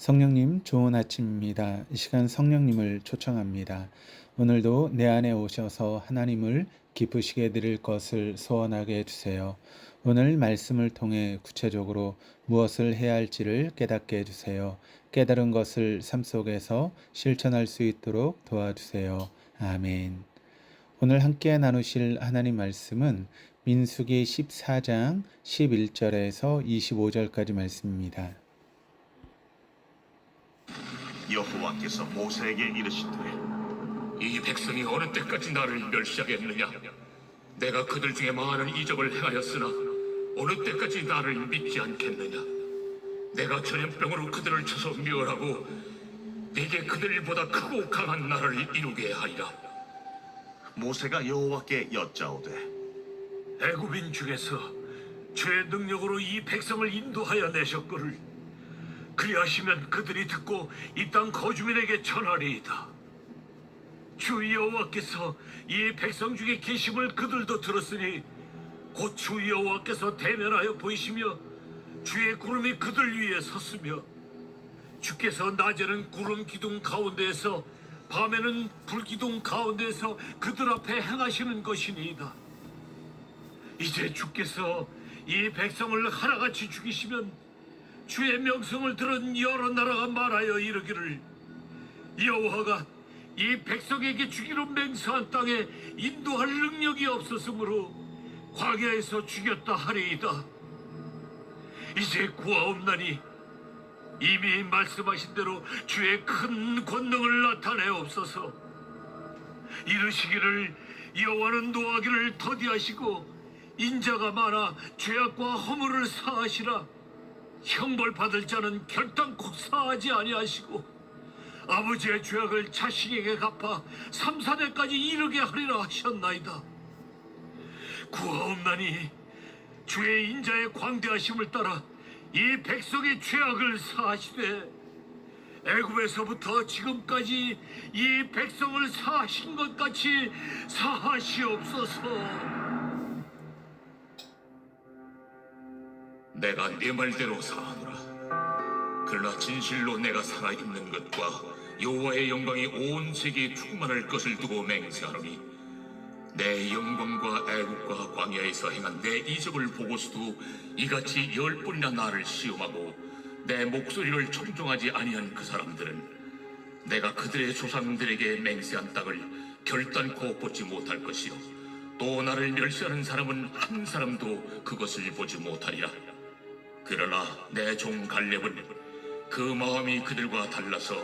성령님, 좋은 아침입니다. 이 시간 성령님을 초청합니다. 오늘도 내 안에 오셔서 하나님을 기쁘시게 드릴 것을 소원하게 해주세요. 오늘 말씀을 통해 구체적으로 무엇을 해야 할지를 깨닫게 해주세요. 깨달은 것을 삶 속에서 실천할 수 있도록 도와주세요. 아멘. 오늘 함께 나누실 하나님 말씀은 민수기 14장 11절에서 25절까지 말씀입니다. 여호와께서 모세에게 이르시되 이 백성이 어느 때까지 나를 멸시하겠느냐? 내가 그들 중에 많은 이적을 행하였으나 어느 때까지 나를 믿지 않겠느냐? 내가 전염병으로 그들을 쳐서 멸하고 내게 그들보다 크고 강한 나라를 이루게 하리라. 모세가 여호와께 여짜오되 애굽인 중에서 주의 능력으로 이 백성을 인도하여 내셨거늘 그리하시면 그들이 듣고 이 땅 거주민에게 전하리이다. 주 여호와께서 이 백성 중에 계심을 그들도 들었으니 곧 주 여호와께서 대면하여 보이시며 주의 구름이 그들 위에 섰으며 주께서 낮에는 구름 기둥 가운데에서 밤에는 불 기둥 가운데에서 그들 앞에 행하시는 것이니이다. 이제 주께서 이 백성을 하나같이 죽이시면 주의 명성을 들은 여러 나라가 말하여 이르기를 여호와가 이 백성에게 주기로 맹세한 땅에 인도할 능력이 없었으므로 광야에서 죽였다 하리이다. 이제 구하옵나니 이미 말씀하신 대로 주의 큰 권능을 나타내옵소서. 이르시기를 여호와는 노하기를 더디하시고 인자가 많아 죄악과 허물을 사하시라. 형벌 받을 자는 결단코 사하지 아니하시고 아버지의 죄악을 자식에게 갚아 3, 4대까지 이르게 하리라 하셨나이다. 구하옵나니 주의 인자의 광대하심을 따라 이 백성의 죄악을 사하시되 애굽에서부터 지금까지 이 백성을 사하신 것 같이 사하시옵소서. 내가 네 말대로 사하노라. 그러나 진실로 내가 살아있는 것과 여호와의 영광이 온 세계에 충만할 것을 두고 맹세하노니 내 영광과 애국과 광야에서 행한 내 이적을 보고서도 이같이 10번이나 나를 시험하고 내 목소리를 청종하지 아니한 그 사람들은 내가 그들의 조상들에게 맹세한 땅을 결단코 보지 못할 것이요 또 나를 멸시하는 사람은 한 사람도 그것을 보지 못하리라. 그러나 내 종 갈렙은 그 마음이 그들과 달라서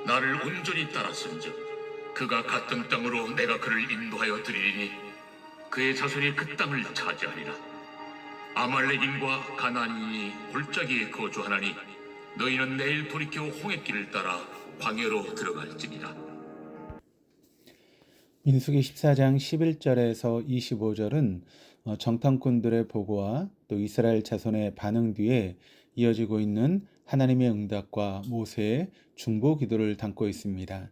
나를 온전히 따랐은즉 그가 갔던 땅으로 내가 그를 인도하여 드리리니 그의 자손이 그 땅을 차지하리라. 아말렉인과 가나안인이 골짜기에 거주하나니 너희는 내일 돌이켜 홍해길을 따라 광야로 들어갈지니라. 민수기 14장 11절에서 25절은 정탐꾼들의 보고와 또 이스라엘 자손의 반응 뒤에 이어지고 있는 하나님의 응답과 모세의 중보 기도를 담고 있습니다.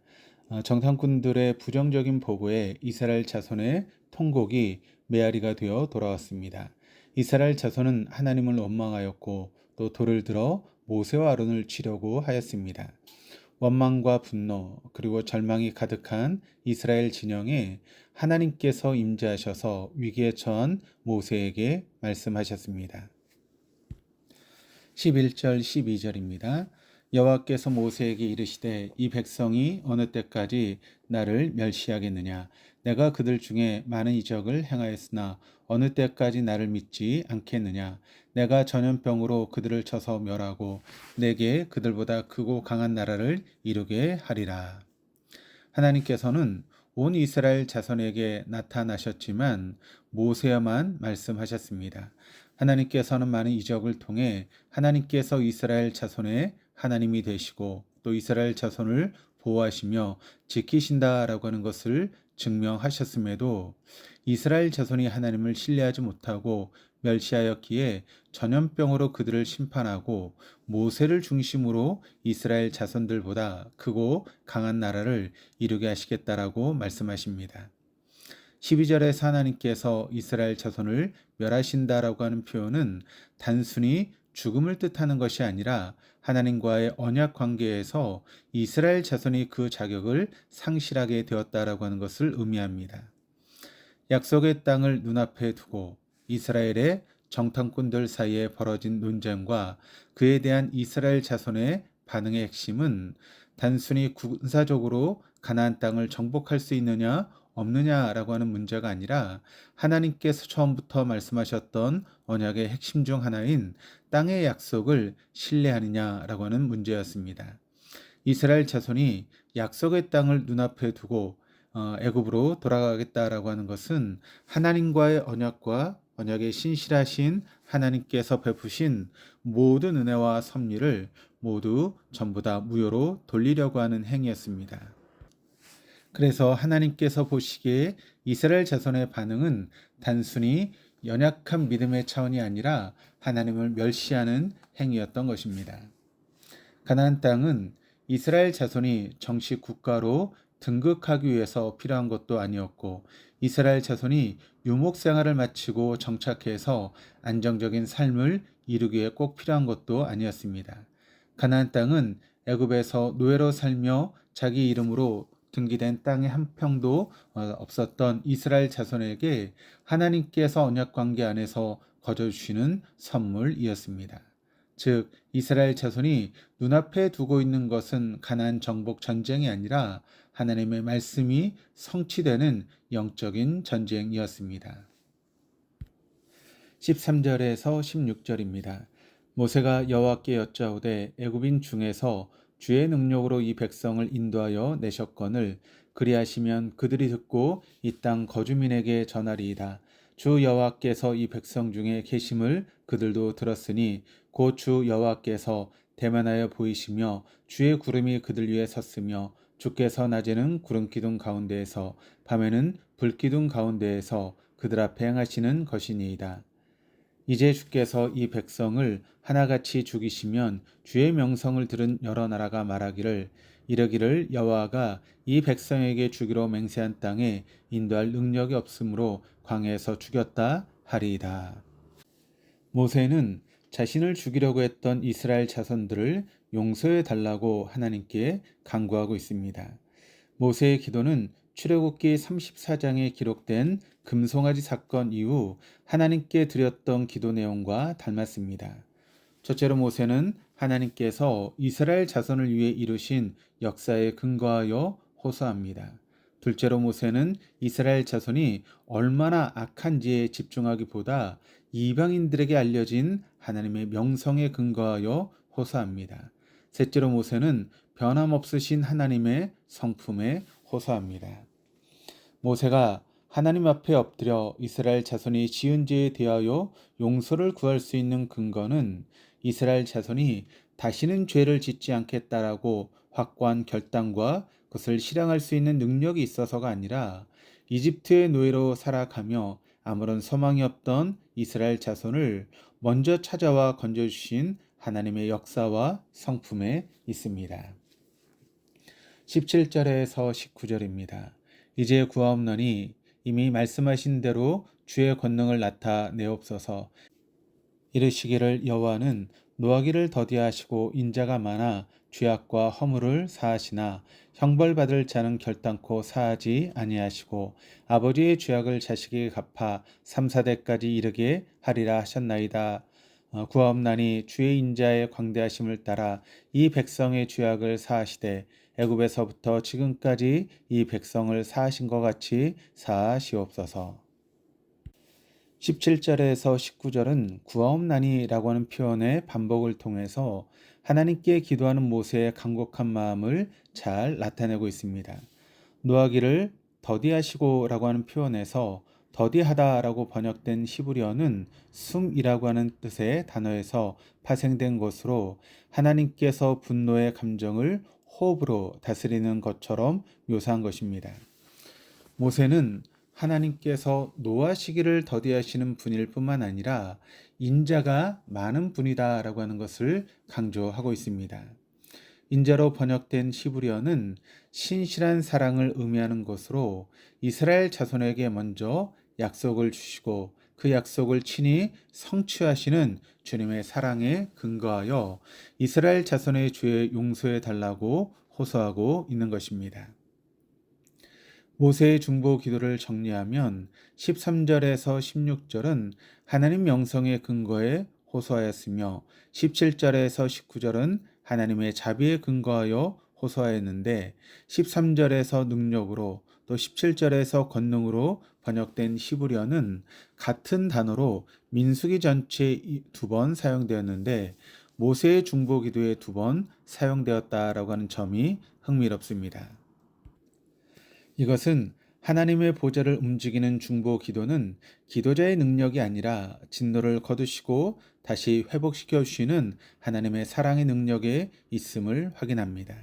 정탐꾼들의 부정적인 보고에 이스라엘 자손의 통곡이 메아리가 되어 돌아왔습니다. 이스라엘 자손은 하나님을 원망하였고 또 돌을 들어 모세와 아론을 치려고 하였습니다. 원망과 분노 그리고 절망이 가득한 이스라엘 진영에 하나님께서 임재하셔서 위기에 처한 모세에게 말씀하셨습니다. 11절 12절입니다. 여호와께서 모세에게 이르시되 이 백성이 어느 때까지 나를 멸시하겠느냐? 내가 그들 중에 많은 이적을 행하였으나 어느 때까지 나를 믿지 않겠느냐? 내가 전염병으로 그들을 쳐서 멸하고 내게 그들보다 크고 강한 나라를 이루게 하리라. 하나님께서는 온 이스라엘 자손에게 나타나셨지만 모세에만 말씀하셨습니다. 하나님께서는 많은 이적을 통해 하나님께서 이스라엘 자손의 하나님이 되시고 또 이스라엘 자손을 보호하시며 지키신다라고 하는 것을 증명하셨음에도 이스라엘 자손이 하나님을 신뢰하지 못하고 멸시하였기에 전염병으로 그들을 심판하고 모세를 중심으로 이스라엘 자손들보다 크고 강한 나라를 이루게 하시겠다라고 말씀하십니다. 12절에서 하나님께서 이스라엘 자손을 멸하신다라고 하는 표현은 단순히 죽음을 뜻하는 것이 아니라 하나님과의 언약 관계에서 이스라엘 자손이 그 자격을 상실하게 되었다라고 하는 것을 의미합니다. 약속의 땅을 눈앞에 두고 이스라엘의 정탐꾼들 사이에 벌어진 논쟁과 그에 대한 이스라엘 자손의 반응의 핵심은 단순히 군사적으로 가나안 땅을 정복할 수 있느냐 없느냐라고 하는 문제가 아니라 하나님께서 처음부터 말씀하셨던 언약의 핵심 중 하나인 땅의 약속을 신뢰하느냐라고 하는 문제였습니다. 이스라엘 자손이 약속의 땅을 눈앞에 두고 애굽으로 돌아가겠다라고 하는 것은 하나님과의 언약과 언약의 신실하신 하나님께서 베푸신 모든 은혜와 섭리를 모두 전부 다 무효로 돌리려고 하는 행위였습니다. 그래서 하나님께서 보시기에 이스라엘 자손의 반응은 단순히 연약한 믿음의 차원이 아니라 하나님을 멸시하는 행위였던 것입니다. 가나안 땅은 이스라엘 자손이 정식 국가로 등극하기 위해서 필요한 것도 아니었고 이스라엘 자손이 유목 생활을 마치고 정착해서 안정적인 삶을 이루기 위해 꼭 필요한 것도 아니었습니다. 가나안 땅은 애굽에서 노예로 살며 자기 이름으로 등기된 땅의 한 평도 없었던 이스라엘 자손에게 하나님께서 언약 관계 안에서 거저 주시는 선물이었습니다. 즉 이스라엘 자손이 눈앞에 두고 있는 것은 가나안 정복 전쟁이 아니라 하나님의 말씀이 성취되는 영적인 전쟁이었습니다. 13절에서 16절입니다. 모세가 여호와께 여짜오되 애굽인 중에서 주의 능력으로 이 백성을 인도하여 내셨거늘 그리하시면 그들이 듣고 이 땅 거주민에게 전하리이다. 주 여호와께서 이 백성 중에 계심을 그들도 들었으니 곧 주 여호와께서 대면하여 보이시며 주의 구름이 그들 위에 섰으며 주께서 낮에는 구름 기둥 가운데에서 밤에는 불 기둥 가운데에서 그들 앞에 행하시는 것이니이다. 이제 주께서 이 백성을 하나같이 죽이시면 주의 명성을 들은 여러 나라가 말하기를 이르기를 여호와가 이 백성에게 주기로 맹세한 땅에 인도할 능력이 없으므로 광야에서 죽였다 하리이다. 모세는 자신을 죽이려고 했던 이스라엘 자손들을 용서해 달라고 하나님께 간구하고 있습니다. 모세의 기도는 출애굽기 34장에 기록된 금송아지 사건 이후 하나님께 드렸던 기도 내용과 닮았습니다. 첫째로 모세는 하나님께서 이스라엘 자손을 위해 이루신 역사에 근거하여 호소합니다. 둘째로 모세는 이스라엘 자손이 얼마나 악한지에 집중하기보다 이방인들에게 알려진 하나님의 명성에 근거하여 호소합니다. 셋째로 모세는 변함없으신 하나님의 성품에 호소합니다. 모세가 하나님 앞에 엎드려 이스라엘 자손이 지은 죄에 대하여 용서를 구할 수 있는 근거는 이스라엘 자손이 다시는 죄를 짓지 않겠다라고 확고한 결단과 그것을 실행할 수 있는 능력이 있어서가 아니라 이집트의 노예로 살아가며 아무런 소망이 없던 이스라엘 자손을 먼저 찾아와 건져주신 하나님의 역사와 성품에 있습니다. 17절에서 19절입니다. 이제 구하옵나니 이미 말씀하신 대로 주의 권능을 나타내옵소서. 이르시기를 여호와는 노하기를 더디하시고 인자가 많아 죄악과 허물을 사하시나 형벌받을 자는 결단코 사하지 아니하시고 아버지의 죄악을 자식에게 갚아 3, 4대까지 이르게 하리라 하셨나이다. 구하옵나니 주의 인자의 광대하심을 따라 이 백성의 죄악을 사하시되 애굽에서부터 지금까지 이 백성을 사하신 것 같이 사하시옵소서. 17절에서 19절은 구하옵나니라고 하는 표현의 반복을 통해서 하나님께 기도하는 모세의 간곡한 마음을 잘 나타내고 있습니다. 노하기를 더디하시고라고 하는 표현에서 더디하다라고 번역된 히브리어는 숨이라고 하는 뜻의 단어에서 파생된 것으로 하나님께서 분노의 감정을 호흡으로 다스리는 것처럼 묘사한 것입니다. 모세는 하나님께서 노하시기를 더디하시는 분일 뿐만 아니라 인자가 많은 분이다라고 하는 것을 강조하고 있습니다. 인자로 번역된 히브리어는 신실한 사랑을 의미하는 것으로 이스라엘 자손에게 먼저 약속을 주시고 그 약속을 친히 성취하시는 주님의 사랑에 근거하여 이스라엘 자손의 죄 용서해 달라고 호소하고 있는 것입니다. 모세의 중보 기도를 정리하면 13절에서 16절은 하나님 명성의 근거에 호소하였으며 17절에서 19절은 하나님의 자비에 근거하여 호소하였는데 13절에서 능력으로 또 17절에서 권능으로 번역된 히브리어는 같은 단어로 민수기 전체에 2번 사용되었는데 모세의 중보 기도에 2번 사용되었다라고 하는 점이 흥미롭습니다. 이것은 하나님의 보좌를 움직이는 중보 기도는 기도자의 능력이 아니라 진노를 거두시고 다시 회복시켜 주시는 하나님의 사랑의 능력에 있음을 확인합니다.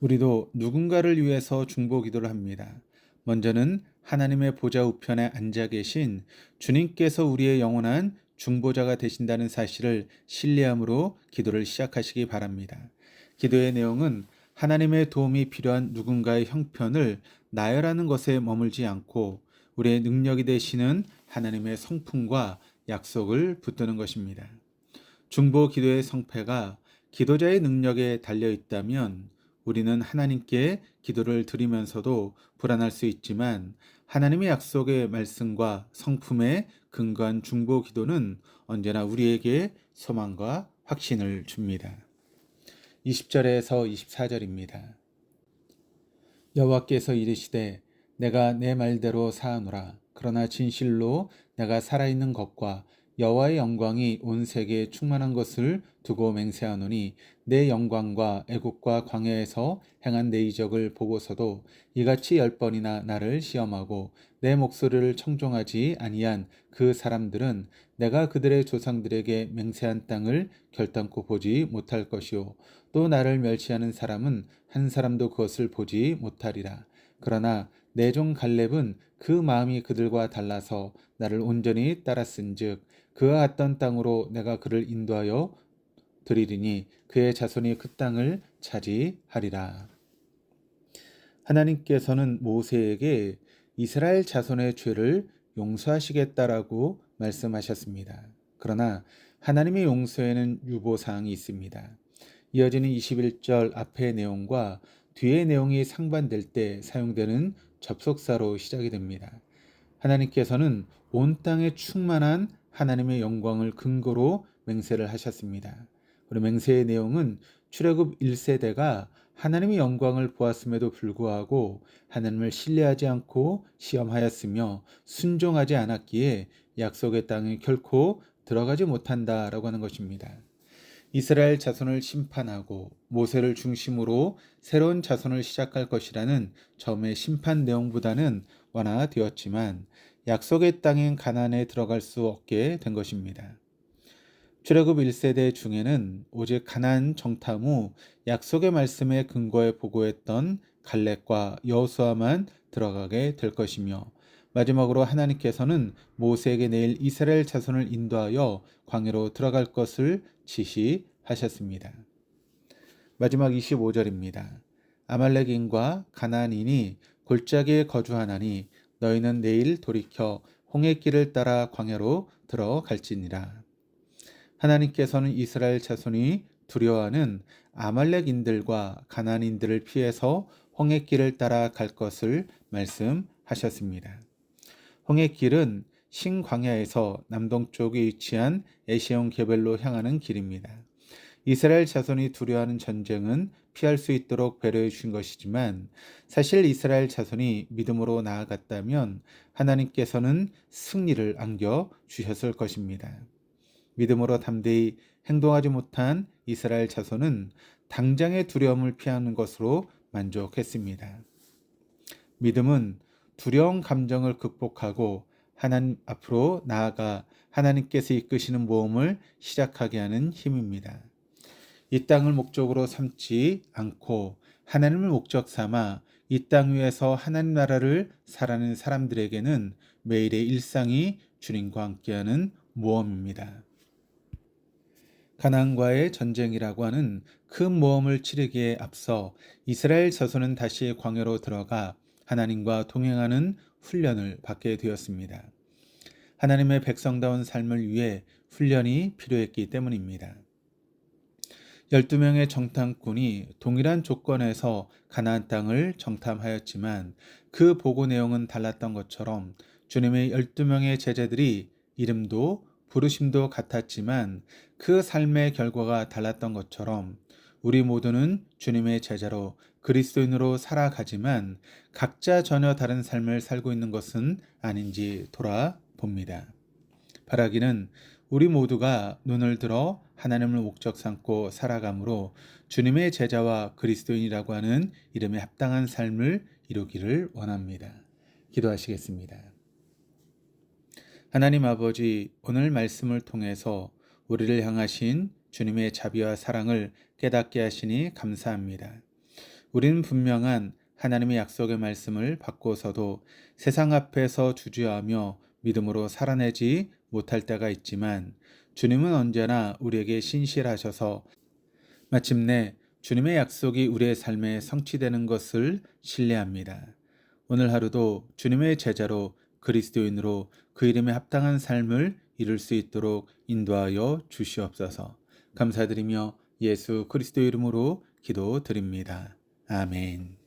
우리도 누군가를 위해서 중보 기도를 합니다. 먼저는 하나님의 보좌 우편에 앉아 계신 주님께서 우리의 영원한 중보자가 되신다는 사실을 신뢰함으로 기도를 시작하시기 바랍니다. 기도의 내용은 하나님의 도움이 필요한 누군가의 형편을 나열하는 것에 머물지 않고 우리의 능력이 되시는 하나님의 성품과 약속을 붙드는 것입니다. 중보 기도의 성패가 기도자의 능력에 달려 있다면 우리는 하나님께 기도를 드리면서도 불안할 수 있지만 하나님의 약속의 말씀과 성품에 근거한 중보 기도는 언제나 우리에게 소망과 확신을 줍니다. 20절에서 24절입니다. 여호와께서 이르시되 내가 내 말대로 사하노라. 그러나 진실로 내가 살아있는 것과 여호와의 영광이 온 세계에 충만한 것을 두고 맹세하노니 내 영광과 애국과 광야에서 행한 내 이적을 보고서도 이같이 10번이나 나를 시험하고 내 목소리를 청종하지 아니한 그 사람들은 내가 그들의 조상들에게 맹세한 땅을 결단코 보지 못할 것이요 또 나를 멸시하는 사람은 한 사람도 그것을 보지 못하리라. 그러나 내 종 갈렙은 그 마음이 그들과 달라서 나를 온전히 따랐은즉 그가 갔던 땅으로 내가 그를 인도하여 드리리니 그의 자손이 그 땅을 차지하리라. 하나님께서는 모세에게 이스라엘 자손의 죄를 용서하시겠다라고 말씀하셨습니다. 그러나 하나님의 용서에는 유보사항이 있습니다. 이어지는 21절 앞의 내용과 뒤의 내용이 상반될 때 사용되는 접속사로 시작이 됩니다. 하나님께서는 온 땅에 충만한 하나님의 영광을 근거로 맹세를 하셨습니다. 그리고 맹세의 내용은 출애굽 1세대가 하나님의 영광을 보았음에도 불구하고 하나님을 신뢰하지 않고 시험하였으며 순종하지 않았기에 약속의 땅에 결코 들어가지 못한다라고 하는 것입니다. 이스라엘 자손을 심판하고 모세를 중심으로 새로운 자손을 시작할 것이라는 처음의 심판 내용보다는 완화되었지만 약속의 땅인 가나안에 들어갈 수 없게 된 것입니다. 출애굽 1세대 중에는 오직 가나안 정탐 후 약속의 말씀에 근거해 보고했던 갈렙과 여호수아만 들어가게 될 것이며 마지막으로 하나님께서는 모세에게 내일 이스라엘 자손을 인도하여 광야로 들어갈 것을 지시하셨습니다. 마지막 25절입니다. 아말렉인과 가나안인이 골짜기에 거주하나니 너희는 내일 돌이켜 홍해길을 따라 광야로 들어갈지니라. 하나님께서는 이스라엘 자손이 두려워하는 아말렉인들과 가나안인들을 피해서 홍해길을 따라 갈 것을 말씀하셨습니다. 홍해길은 신광야에서 남동쪽에 위치한 에시온 게벨로 향하는 길입니다. 이스라엘 자손이 두려워하는 전쟁은 피할 수 있도록 배려해 주신 것이지만 사실 이스라엘 자손이 믿음으로 나아갔다면 하나님께서는 승리를 안겨 주셨을 것입니다. 믿음으로 담대히 행동하지 못한 이스라엘 자손은 당장의 두려움을 피하는 것으로 만족했습니다. 믿음은 두려운 감정을 극복하고 하나님 앞으로 나아가 하나님께서 이끄시는 모험을 시작하게 하는 힘입니다. 이 땅을 목적으로 삼지 않고 하나님을 목적 삼아 이 땅 위에서 하나님 나라를 살아가는 사람들에게는 매일의 일상이 주님과 함께하는 모험입니다. 가나안과의 전쟁이라고 하는 큰 모험을 치르기에 앞서 이스라엘 자손은 다시 광야로 들어가 하나님과 동행하는 훈련을 받게 되었습니다. 하나님의 백성다운 삶을 위해 훈련이 필요했기 때문입니다. 12명의 정탐꾼이 동일한 조건에서 가나안 땅을 정탐하였지만 그 보고 내용은 달랐던 것처럼 주님의 12명의 제자들이 이름도 부르심도 같았지만 그 삶의 결과가 달랐던 것처럼 우리 모두는 주님의 제자로 그리스도인으로 살아가지만 각자 전혀 다른 삶을 살고 있는 것은 아닌지 돌아봅니다. 바라기는 우리 모두가 눈을 들어 하나님을 목적 삼고 살아감으로 주님의 제자와 그리스도인이라고 하는 이름에 합당한 삶을 이루기를 원합니다. 기도하시겠습니다. 하나님 아버지, 오늘 말씀을 통해서 우리를 향하신 주님의 자비와 사랑을 깨닫게 하시니 감사합니다. 우리는 분명한 하나님의 약속의 말씀을 받고서도 세상 앞에서 주저하며 믿음으로 살아내지 못할 때가 있지만 주님은 언제나 우리에게 신실하셔서 마침내 주님의 약속이 우리의 삶에 성취되는 것을 신뢰합니다. 오늘 하루도 주님의 제자로 그리스도인으로 그 이름에 합당한 삶을 이룰 수 있도록 인도하여 주시옵소서. 감사드리며 예수 그리스도 이름으로 기도드립니다. 아멘.